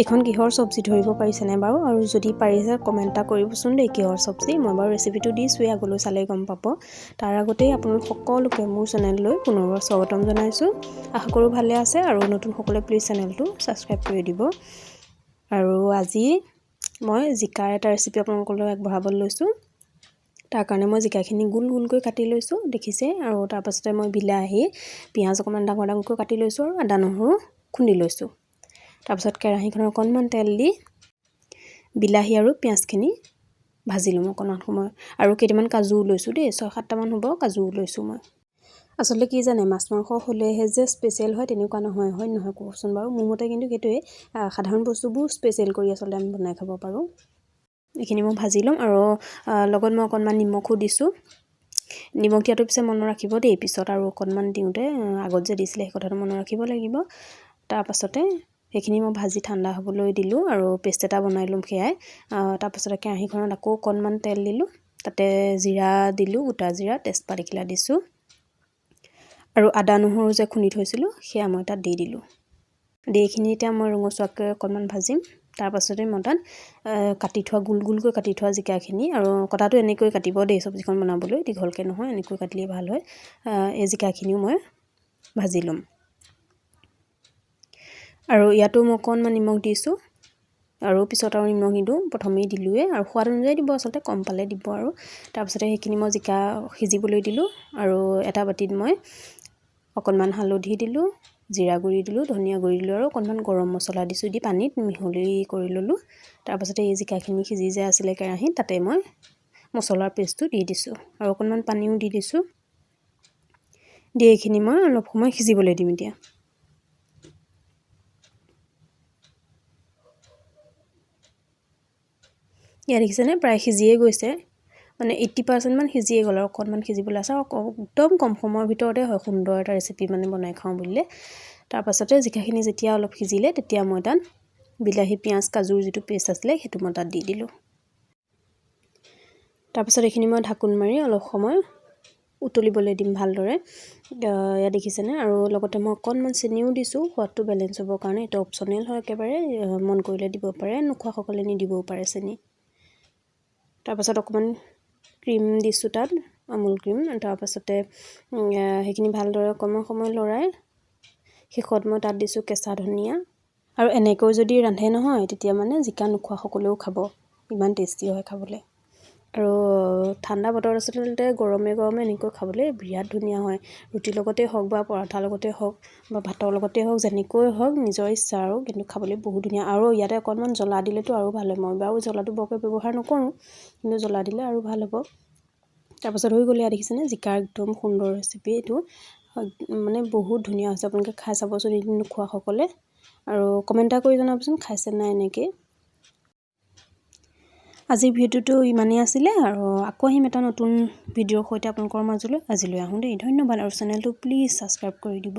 এইখন কিহৰ চব্জি ধৰিব পাৰিছেনে বাৰু? আৰু যদি পাৰিছে কমেণ্ট এটা কৰিবচোন দেই, কিহৰ চব্জি। মই বাৰু ৰেচিপিটো দিছোঁৱেই, আগলৈ চালেই গম পাব। তাৰ আগতেই আপোনালোক সকলোকে মোৰ চেনেললৈ পুনৰবাৰ স্বাগতম জনাইছোঁ। আশা কৰোঁ ভালে আছে, আৰু নতুনসকলে প্লিজ চেনেলটো ছাবস্ক্ৰাইব কৰি দিব। আৰু আজি মই জিকাৰ এটা ৰেচিপি আপোনালোকলৈ আগবঢ়াবলৈ লৈছোঁ। তাৰ কাৰণে মই জিকাখিনি গোল গোলকৈ কাটি লৈছোঁ, দেখিছে। আৰু তাৰপাছতে মই বিলাহী, পিঁয়াজ অকণমান ডাঙৰ ডাঙৰকৈ কাটি লৈছোঁ, আৰু আদা নহৰু খুন্দি লৈছোঁ। তাৰপিছত কেৰাহীখনত অকণমান তেল দি বিলাহী আৰু পিঁয়াজখিনি ভাজি ল'ম অকণমান সময়। আৰু কেইটামান কাজু লৈছোঁ দেই, 6-7টামান হ'ব কাজু লৈছোঁ মই। আচলতে কি জানে, মাছ মাংস হ'লেহে যে স্পেচিয়েল হয় তেনেকুৱা নহয়, হয় নহয় কওকচোন বাৰু? মোৰ মতে কিন্তু সেইটোৱে, সাধাৰণ বস্তুবোৰ স্পেচিয়েল কৰি আচলতে আমি বনাই খাব পাৰোঁ। এইখিনি মই ভাজি ল'ম, আৰু লগত মই অকণমান নিমখো দিছোঁ। নিমখ দিয়াটো পিছে মনত ৰাখিব দেই, পিছত আৰু অকণমান দিওঁতে আগত যে দিছিলে সেই কথাটো মনত ৰাখিব লাগিব। তাৰপাছতে সেইখিনি মই ভাজি ঠাণ্ডা হ'বলৈ দিলোঁ, আৰু পেষ্ট এটা বনাই ল'ম সেয়াই। তাৰপাছতে কেৰাহীখনত আকৌ অকণমান তেল দিলোঁ, তাতে জিৰা দিলোঁ, গোটা জিৰা, তেজপাত এখিলা দিছোঁ, আৰু আদা নহৰু যে খুন্দি থৈছিলোঁ সেয়া মই তাত দি দিলোঁ। দি এইখিনি এতিয়া মই ৰঙচুৱাকৈ অকণমান ভাজিম। তাৰপাছতে মই তাত কাটি থোৱা গোল গোলকৈ কাটি থোৱা জিকাখিনি, আৰু কটাটো এনেকৈ কাটিব দেই, চব্জিখন বনাবলৈ দীঘলকৈ নহয়, এনেকৈ কাটিলেই ভাল হয়। এই জিকাখিনিও মই ভাজি ল'ম। আৰু ইয়াতো মই অকণমান নিমখ দিছোঁ, আৰু পিছত আৰু নিমখ নিদিওঁ, প্ৰথমেই দিলোঁৱেই, আৰু সোৱাদ অনুযায়ী দিব, আচলতে কম পালে দিব। আৰু তাৰপিছতে সেইখিনি মই জিকা সিজিবলৈ দিলোঁ, আৰু এটা বাতিত মই অকণমান হালধি দিলোঁ, জিৰা গুড়ি দিলোঁ, ধনিয়া গুড়ি দিলোঁ, আৰু অকণমান গৰম মছলা দিছোঁ, দি পানীত মিহলি কৰি ল'লোঁ। তাৰপাছতে এই জিকাখিনি সিজি যে আছিলে কেৰাহীত, তাতে মই মছলাৰ পেষ্টটো দি দিছোঁ, আৰু অকণমান পানীও দি দিছোঁ। দি এইখিনি মই অলপ সময় সিজিবলৈ দিম এতিয়া। ইয়াত দেখিছেনে, প্ৰায় সিজিয়ে গৈছে, মানে 80% মান সিজিয়ে গ'ল, আৰু অকণমান সিজিবলৈ আছে। আৰু একদম কম সময়ৰ ভিতৰতে হয় সুন্দৰ এটা ৰেচিপি মানে বনাই খাওঁ বুলিলে। তাৰপাছতে জিকাখিনি যেতিয়া অলপ সিজিলে, তেতিয়া মই তাত বিলাহী, পিঁয়াজ, কাজুৰ যিটো পেষ্ট আছিলে সেইটো মই তাত দি দিলোঁ। তাৰপাছত এইখিনি মই ঢাকোন মাৰি অলপ সময় উতলিবলৈ দিম ভালদৰে। ইয়াত দেখিছেনে, আৰু লগতে মই অকণমান চেনিও দিছোঁ, সোৱাদটো বেলেঞ্চ হ'বৰ কাৰণে। এইটো অপশ্যনেল হয় একেবাৰে, মন কৰিলে দিব পাৰে, নোখোৱাসকলে নিদিবও পাৰে চেনি। তাৰপাছত অকণমান ক্ৰীম দিছোঁ তাত, আমুল ক্ৰীম। তাৰপাছতে সেইখিনি ভালদৰে অকণমান সময় লৰাই শেষত মই তাত দিছোঁ কেঁচা ধনিয়া। আৰু এনেকৈ যদি ৰান্ধে নহয়, তেতিয়া মানে জিকা নোখোৱাসকলেও খাব, ইমান টেষ্টি হয় খাবলৈ। আৰু ঠাণ্ডা বতৰত আচলতে গৰমে গৰমে এনেকৈ খাবলৈ বিৰাট ধুনীয়া হয়। ৰুটিৰ লগতেই হওক, বা পৰঠাৰ লগতেই হওক, বা ভাতৰ লগতেই হওক, যেনেকৈ হওক নিজৰ ইচ্ছা, আৰু কিন্তু খাবলৈ বহুত ধুনীয়া। আৰু ইয়াতে অকণমান জ্বলা দিলেতো আৰু ভাল হয়। মই বাৰু জ্বলাটো বৰকৈ ব্যৱহাৰ নকৰোঁ, কিন্তু জ্বলা দিলে আৰু ভাল হ'ব। তাৰপাছত হৈ গ'ল, ইয়াত দেখিছেনে, জিকাৰ একদম সুন্দৰ ৰেচিপি এইটো, মানে বহুত ধুনীয়া হৈছে। আপোনালোকে খাই চাবচোন এদিন নোখোৱাসকলে, আৰু কমেণ্ট এটা কৰি জনাবচোন খাইছে নাই এনেকৈ। আজিৰ ভিডিঅ'টো ইমানেই আছিলে, আৰু আকৌ আহিম এটা নতুন ভিডিঅ'ৰ সৈতে আপোনালোকৰ মাজলৈ। আজিলৈ আহোঁ দেই, ধন্যবাদ, আৰু চেনেলটো প্লিজ ছাবস্ক্ৰাইব কৰি দিব।